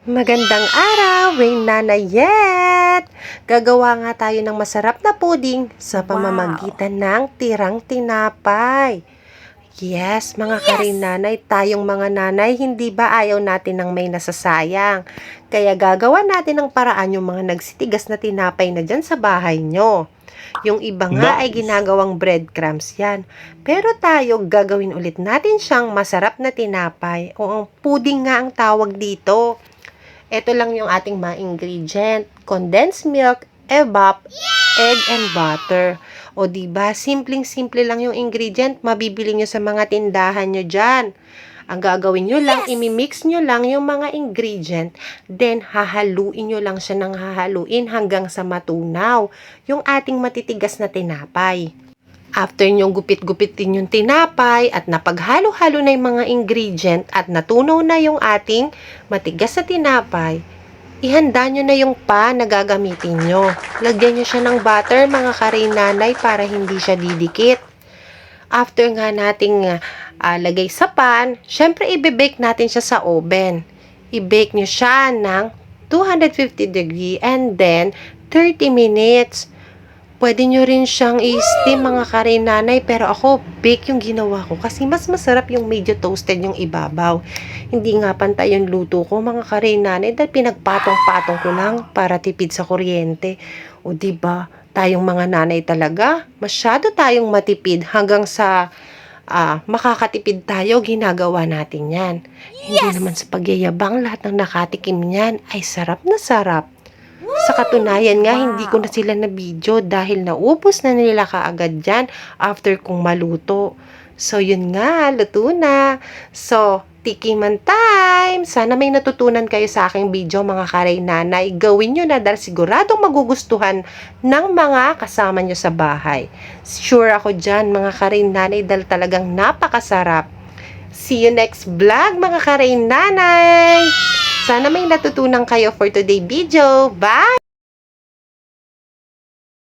Magandang araw, Rain Nanayet! Gagawa nga tayo ng masarap na pudding sa pamamagitan ng tirang tinapay. Yes, mga karinanay, tayong mga nanay, hindi ba ayaw natin ng may nasasayang? Kaya gagawa natin ng paraan yung mga nagsitigas na tinapay na dyan sa bahay nyo. Yung iba nga ay ginagawang breadcrumbs yan. Pero tayo, gagawin ulit natin siyang masarap na tinapay. O ang pudding nga ang tawag dito. Ito lang yung ating mga ingredient. Condensed milk, evap, egg, and butter. O diba, simpleng-simple lang yung ingredient. Mabibili nyo sa mga tindahan nyo dyan. Ang gagawin nyo lang, imimix nyo lang yung mga ingredient. Then, hahaluin nyo lang siya ng hahaluin hanggang sa matunaw yung ating matitigas na tinapay. After nyong gupit-gupitin yung tinapay at napaghalo-halo na yung mga ingredient at natunaw na yung ating matigas na tinapay, ihanda nyo na yung pan na gagamitin nyo. Lagyan nyo siya ng butter, mga karinanay, para hindi siya didikit. After nga nating lagay sa pan, syempre i-bake natin siya sa oven. I-bake nyo siya ng 250 degree and then 30 minutes. Pwede nyo rin siyang i-steam, mga karinanay, pero ako bake yung ginawa ko kasi mas masarap yung medyo toasted yung ibabaw. Hindi nga pantay yung luto ko, mga karinanay, dahil pinagpatong-patong ko lang para tipid sa kuryente. O diba, tayong mga nanay talaga, masyado tayong matipid hanggang sa makakatipid tayo, ginagawa natin yan. Hindi naman sa pagyayabang, lahat ng nakatikim niyan ay sarap na sarap. Sa katunayan nga, hindi ko na sila na video dahil naubos na nila kaagad dyan after kong maluto. So, yun nga, luto na. So, tikiman time! Sana may natutunan kayo sa aking video, mga karinanay. Gawin nyo na dahil siguradong magugustuhan ng mga kasama nyo sa bahay. Sure ako dyan, mga karinanay, dahil talagang napakasarap. See you next vlog, mga karinanay! Sana may natutunan kayo for today video. Bye!